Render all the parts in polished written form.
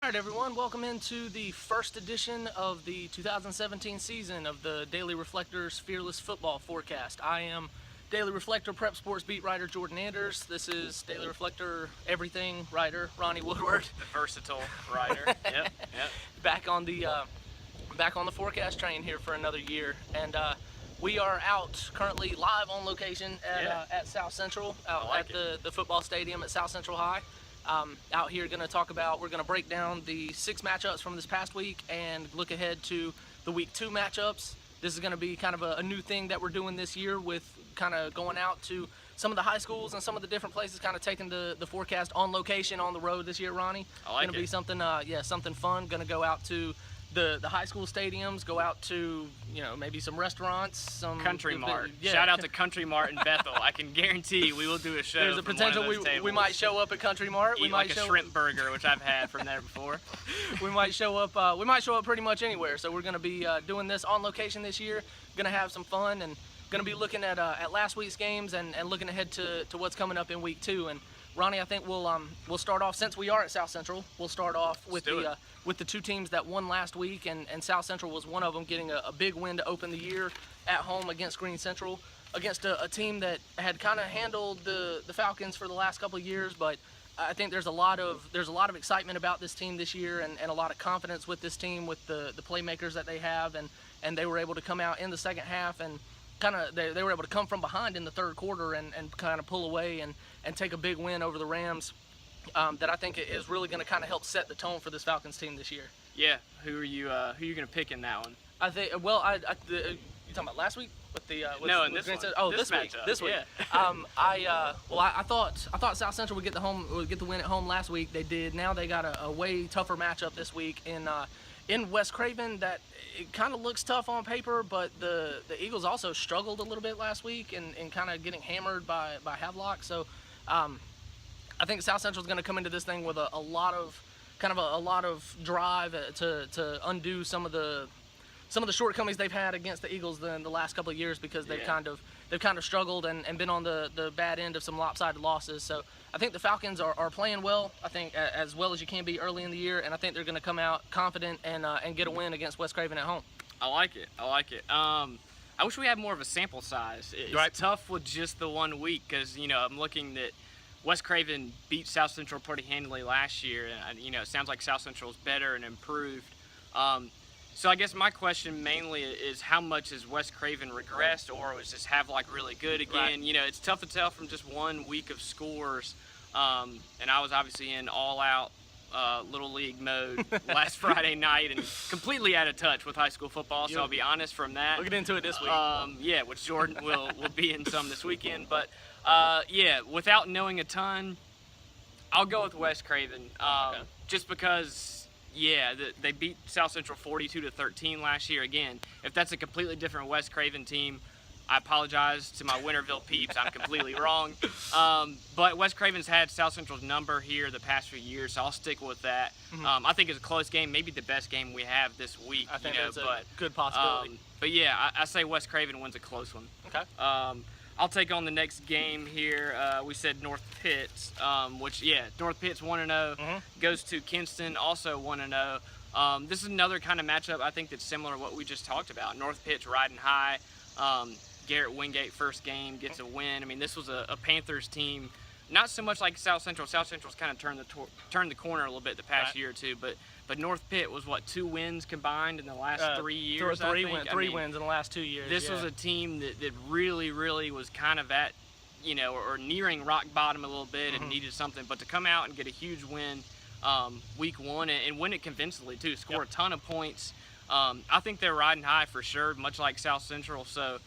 All right, everyone, welcome into the first edition of the 2017 season of the Daily Reflector's Fearless Football Forecast. I am Daily Reflector Prep Sports beat writer Jordan Anders. This is Daily Reflector everything writer Ronnie Woodward. The versatile writer. Yep. Back on the forecast train here for another year, and we are out currently live on location at South Central, the football stadium at South Central High. Out here we're going to break down the 6 matchups from this past week and look ahead to the week 2 matchups. This is going to be kind of a new thing that we're doing this year, with kind of going out to some of the high schools and some of the different places, kind of taking the forecast on location on the road this year, Ronnie. I like it. Going to be something fun. Going to go out to the high school stadiums, go out to, maybe some restaurants, some Country Mart. Shout out to Country Mart in Bethel. I can guarantee we will do a show. There's a potential we might show up at Country Mart. We might a shrimp burger, which I've had from there before. We might show up. We might show up pretty much anywhere. So we're going to be doing this on location this year. Going to have some fun and going to be looking at last week's games and looking ahead to what's coming up in week 2. And Ronnie, I think we'll start off, since we are at South Central. We'll start off with the 2 teams that won last week, and South Central was one of them, getting a big win to open the year at home against Green Central, against a team that had kind of handled the Falcons for the last couple of years. But I think there's a lot of excitement about this team this year, and a lot of confidence with this team, with the playmakers that they have, and they were able to come out in the second half and they were able to come from behind in the third quarter and kind of pull away and take a big win over the Rams. That I think is really going to kind of help set the tone for this Falcons team this year. Yeah, who are you going to pick in that one? I think. Well, you talking about last week with the this one. Oh, this week. This week. Yeah. I thought South Central would get the win at home last week. They did. Now they got a way tougher matchup this week in West Craven. That it kind of looks tough on paper, but the Eagles also struggled a little bit last week and kind of getting hammered by Havelock. So I think South Central is going to come into this thing with a lot of drive to undo some of the shortcomings they've had against the Eagles in the last couple of years, because they've kind of struggled and been on the bad end of some lopsided losses. So I think the Falcons are playing well. I think as well as you can be early in the year, and I think they're going to come out confident and get a win against West Craven at home. I like it. I wish we had more of a sample size. It's tough with just the 1 week, because I'm looking that West Craven beat South Central pretty handily last year, and it sounds like South Central is better and improved. So I guess my question mainly is, how much has West Craven regressed, or was this Havelock really good again? Right. It's tough to tell from just 1 week of scores. And I was obviously in all-out Little League mode last Friday night and completely out of touch with high school football, so I'll be honest from that. We'll get into it this week. Which Jordan will be in some this weekend. But, without knowing a ton, I'll go with West Craven. Just because, they beat South Central 42-13 last year. Again, if that's a completely different West Craven team, I apologize to my Winterville peeps. I'm completely wrong. But West Craven's had South Central's number here the past few years, so I'll stick with that. I think it's a close game, maybe the best game we have this week. I think that's a good possibility. I say West Craven wins a close one. Okay. I'll take on the next game here. We said North Pitt, North Pitt's 1-0, goes to Kinston, also 1-0. This is another kind of matchup I think that's similar to what we just talked about. North Pitt's riding high. Garrett Wingate, first game, gets a win. I mean, this was a Panthers team, not so much like South Central. South Central's kind of turned the corner a little bit the past year or two, but North Pitt was 2 wins combined in the last 3 years. Three wins in the last 2 years. This was a team that really, really was kind of at, or nearing rock bottom a little bit and needed something. But to come out and get a huge win week 1 and win it convincingly too, score a ton of points. I think they're riding high for sure, much like South Central. So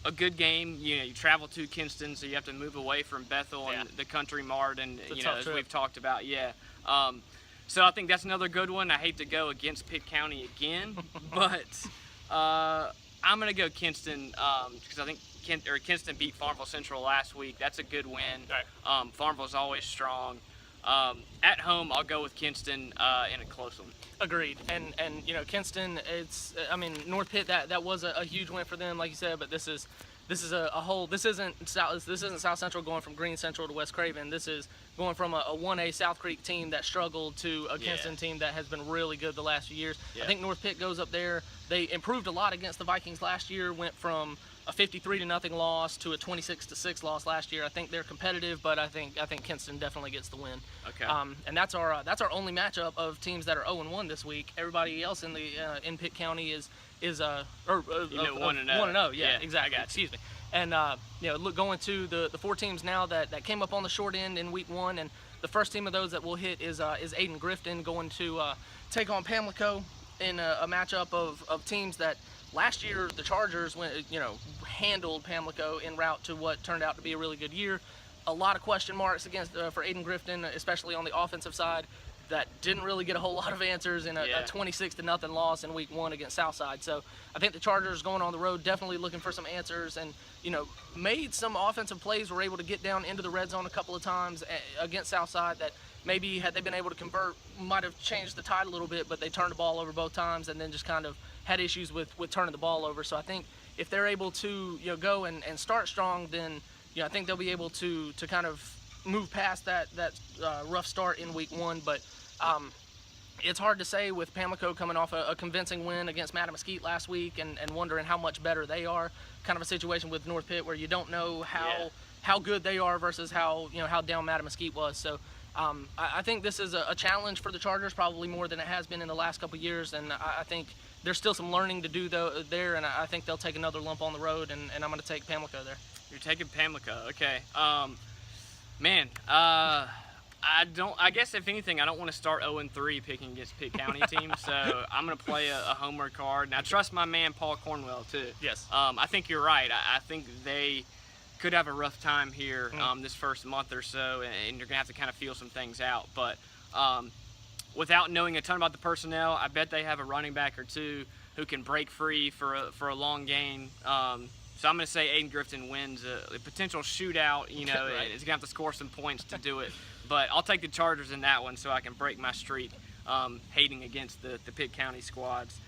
a good game. You travel to Kinston, so you have to move away from Bethel and the Country Mart, and as we've talked about. So I think that's another good one. I hate to go against Pitt County again, but I'm gonna go Kinston because I think Kinston beat Farmville Central last week. That's a good win. Right. Farmville's always strong. At home, I'll go with Kinston in a close one. Agreed. And Kinston, North Pitt, that was a huge win for them, like you said, but this is this is a whole. This isn't South Central going from Green Central to West Craven. This is going from a 1A South Creek team that struggled to a Kinston team that has been really good the last few years. I think North Pitt goes up there. They improved a lot against the Vikings last year. Went from a 53-0 loss to a 26-6 loss last year. I think they're competitive, but I think Kinston definitely gets the win. Okay. And that's our only matchup of teams that are 0-1 this week. Everybody else in the in Pitt County is 1-0. Yeah, exactly. Excuse me. And going to the 4 teams now that came up on the short end in week 1, and the first team of those that we'll hit is Aiden Grifton going to take on Pamlico in a matchup of teams that last year the Chargers handled Pamlico en route to what turned out to be a really good year. A lot of question marks against for Aiden Grifton, especially on the offensive side, that didn't really get a whole lot of answers in a 26-0 loss in week 1 against Southside. So I think the Chargers going on the road definitely looking for some answers, and made some offensive plays, were able to get down into the red zone a couple of times against Southside that maybe had they been able to convert might have changed the tide a little bit, but they turned the ball over both times and then just kind of had issues with turning the ball over. So I think if they're able to go and start strong, then I think they'll be able to kind of move past that rough start in week 1. But it's hard to say with Pamlico coming off a convincing win against Mattamuskeet last week and wondering how much better they are. Kind of a situation with North Pitt where you don't know how good they are versus how down Mattamuskeet was. So I think this is a challenge for the Chargers, probably more than it has been in the last couple of years, and I think there's still some learning to do there, and I think they'll take another lump on the road, and I'm going to take Pamlico there. You're taking Pamlico, okay. I guess if anything, I don't want to start 0-3 picking against Pitt County teams, so I'm going to play a homework card, and I trust my man Paul Cornwell too. Yes. I think you're right. I think they could have a rough time here this first month or so, and you're going to have to kind of feel some things out. But without knowing a ton about the personnel, I bet they have a running back or two who can break free for a long gain. So I'm going to say Aiden Grifton wins a potential shootout. Right. He's going to have to score some points to do it. But I'll take the Chargers in that one so I can break my streak hating against the Pitt County squads.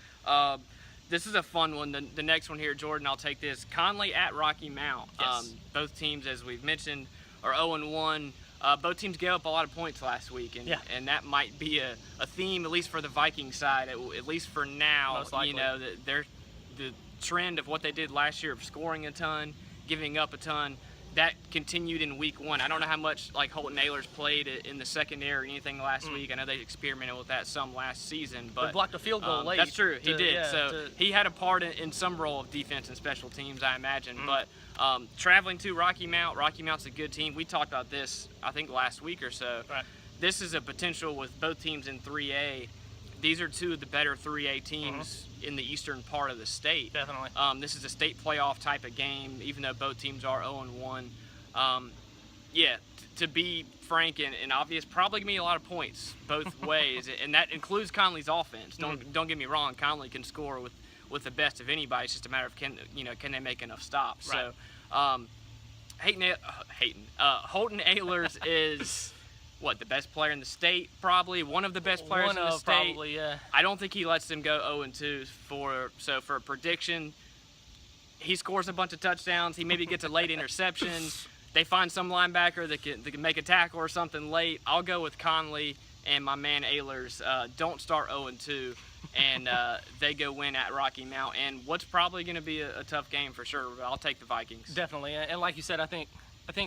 This is a fun one. The next one here, Jordan, I'll take this. Conley at Rocky Mount. Yes. Both teams, as we've mentioned, are 0-1. Both teams gave up a lot of points last week, and that might be a theme, at least for the Viking side, at least for now. Most likely. The trend of what they did last year of scoring a ton, giving up a ton, that continued in week 1. I don't know how much Holton Ahlers played in the secondary or anything last week. I know they experimented with that some last season, but they blocked a field goal late. That's true. He did. He had a part in some role of defense and special teams, I imagine. But traveling to Rocky Mount's a good team. We talked about this, I think, last week or so. Right. This is a potential with both teams in 3A. These are two of the better 3A teams in the eastern part of the state. Definitely. This is a state playoff type of game, even though both teams are 0-1. To be frank and obvious, probably going to be a lot of points both ways, and that includes Conley's offense. Don't get me wrong, Conley can score with the best of anybody. It's just a matter of can they make enough stops. Right. So, Holton Ahlers is the best player in the state, probably one of the best players in the state. Probably, yeah. I don't think he lets them go 0-2 for a prediction. He scores a bunch of touchdowns. He maybe gets a late interception. They find some linebacker that can make a tackle or something late. I'll go with Conley and my man Ahlers. Don't start 0-2, and they go win at Rocky Mount. And what's probably going to be a tough game for sure. But I'll take the Vikings. Definitely, and like you said, I think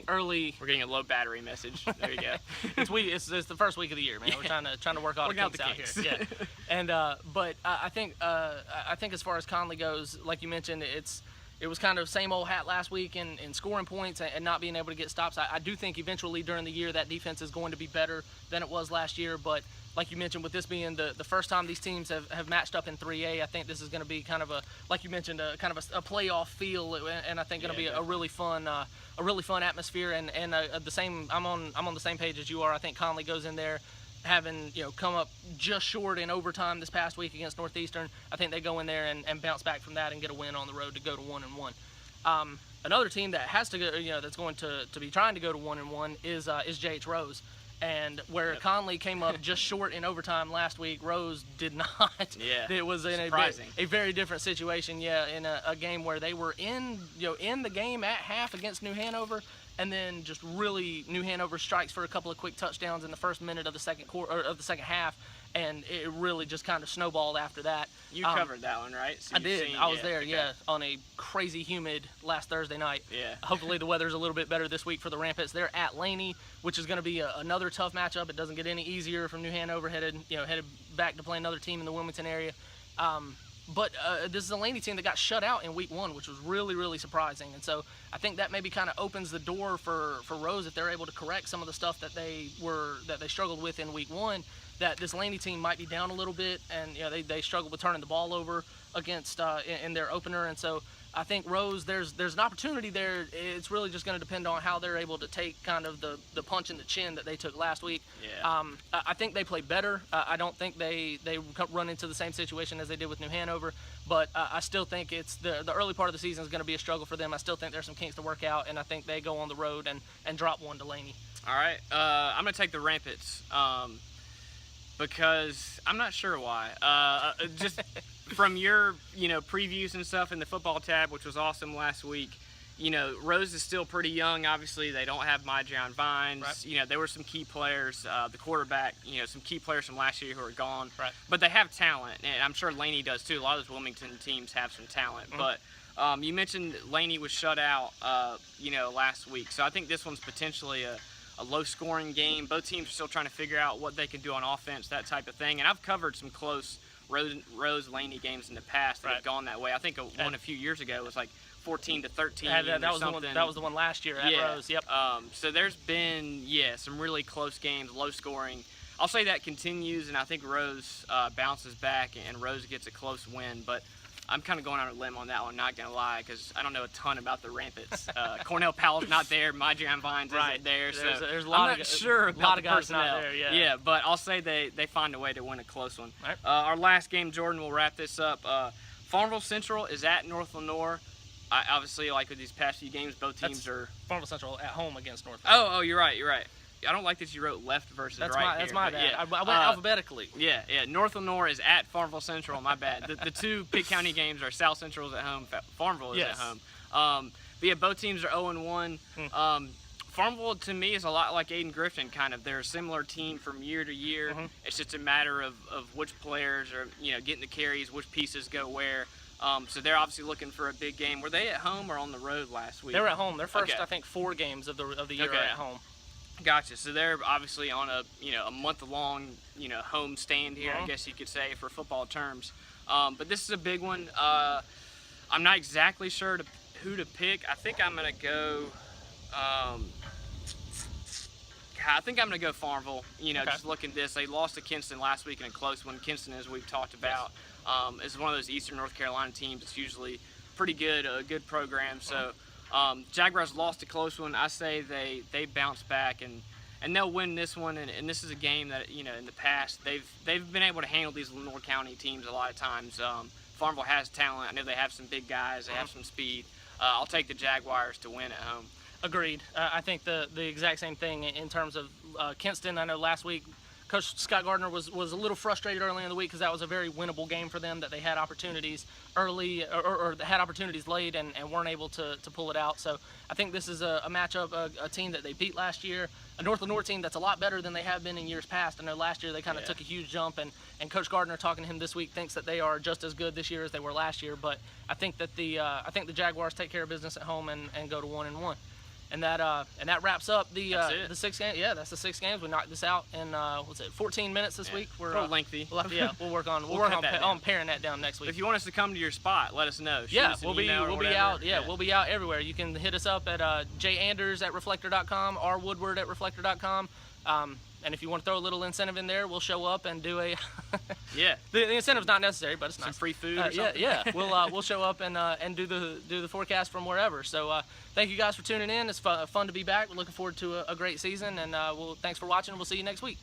early. We're getting a low battery message. There you go. It's the first week of the year, man. We're trying to work all the kinks out here. Yeah. And but I think as far as Conley goes, like you mentioned, it was kind of same old hat last week in scoring points and not being able to get stops. I do think eventually during the year that defense is going to be better than it was last year, but like you mentioned, with this being the first time these teams have matched up in 3A, I think this is going to be kind of like you mentioned, kind of a playoff feel, and I think going to be a really fun atmosphere. And the same, I'm on the same page as you are. I think Conley goes in there having come up just short in overtime this past week against Northeastern. I think they go in there and bounce back from that and get a win on the road to go to 1-1. Another team that has to go, that's going to be trying to go to 1-1 is JH Rose. And where Conley came up just short in overtime last week, Rose did not. Yeah. It was in a very different situation. Yeah, in a game where they were in the game at half against New Hanover, and then just really New Hanover strikes for a couple of quick touchdowns in the first minute of the second half, and it really just kind of snowballed after that. You covered that one, right? So I did. I was there, on a crazy humid last Thursday night. Yeah. Hopefully the weather's a little bit better this week for the Rampants. They're at Laney, which is going to be another tough matchup. It doesn't get any easier from New Hanover headed back to play another team in the Wilmington area. But this is a Laney team that got shut out in week 1, which was really, really surprising. And so I think that maybe kind of opens the door for Rose, if they're able to correct some of the stuff that they struggled with in week 1, that this Laney team might be down a little bit, and they struggled with turning the ball over against in their opener. And so I think Rose, there's an opportunity there. It's really just going to depend on how they're able to take kind of the punch in the chin that they took last week. Yeah. I think they play better. I don't think they run into the same situation as they did with New Hanover, but I still think it's the early part of the season is going to be a struggle for them. I still think there's some kinks to work out, and I think they go on the road and drop one to Laney. All right. I'm going to take the Rampants because I'm not sure why. Just from your previews and stuff in the football tab, which was awesome last week, Rose is still pretty young. Obviously, they don't have Myjon Vines. Right. There were some key players, the quarterback, some key players from last year who are gone. Right. But they have talent, and I'm sure Laney does too. A lot of those Wilmington teams have some talent. Mm-hmm. But you mentioned Laney was shut out, last week. So I think this one's potentially a low-scoring game. Both teams are still trying to figure out what they can do on offense, that type of thing. And I've covered some close Rose-Laney games in the past that have gone that way. I think one a few years ago was like 14-13 that was the one last year at Rose. Yep. So there's been some really close games, low scoring. I'll say that continues, and I think Rose bounces back and Rose gets a close win. But I'm kind of going on a limb on that one, not gonna lie, because I don't know a ton about the Rampants. Cornell Powell's not there, Myjon Vines isn't there, so there's a I'm not sure about the guys personnel. not there. Yeah. But I'll say they find a way to win a close one. Right. Our last game, Jordan, will wrap this up. Farmville Central is at North Lenoir. Obviously, like with these past few games, both teams are Farmville Central at home against North. Oh, you're right. I don't like that you wrote left versus right. That's my bad. Yeah. I went alphabetically. Yeah. North Lenoir is at Farmville Central. My bad. The two Pitt County games are South Central is at home, Farmville is at home. But yeah, both teams are 0-1. Farmville to me is a lot like Aiden Griffin. Kind of, they're a similar team from year to year. Mm-hmm. It's just a matter of which players are getting the carries, which pieces go where. So they're obviously looking for a big game. Were they at home or on the road last week? They were at home. Their first, I think, 4 games of the year are at home. Gotcha. So they're obviously on a month-long home stand here, I guess you could say, for football terms. But this is a big one. I'm not exactly sure who to pick. I think I'm gonna go. I think I'm gonna go Farmville. Just looking at this, they lost to Kinston last week in a close one. Kinston, as we've talked about, is one of those Eastern North Carolina teams. It's usually pretty good, a good program. So. Jaguars lost a close one. I say they bounce back and they'll win this one. And this is a game that in the past they've been able to handle these Lenoir County teams a lot of times. Farmville has talent. I know they have some big guys. They have some speed. I'll take the Jaguars to win at home. Agreed. I think the exact same thing in terms of Kinston. I know last week Coach Scott Gardner was a little frustrated early in the week because that was a very winnable game for them, that they had opportunities early or had opportunities late and weren't able to pull it out. So I think this is a matchup, a team that they beat last year, a North Lenoir team that's a lot better than they have been in years past. I know last year they kind of took a huge jump, and Coach Gardner, talking to him this week, thinks that they are just as good this year as they were last year. But I think that the Jaguars take care of business at home and go to 1-1. And that wraps up the 6 games. Yeah, that's the 6 games. We knocked this out in 14 minutes this week. We're a little lengthy. We'll work on paring that down next week. If you want us to come to your spot, let us know. We'll be out. We'll be out everywhere. You can hit us up at janders@reflector.com, or Woodward@reflector.com. And if you want to throw a little incentive in there, we'll show up and do a. The incentive's not necessary, but it's nice. Some free food or something. We'll show up and do the forecast from wherever. So thank you guys for tuning in. It's fun to be back. We're looking forward to a great season, and thanks for watching. We'll see you next week.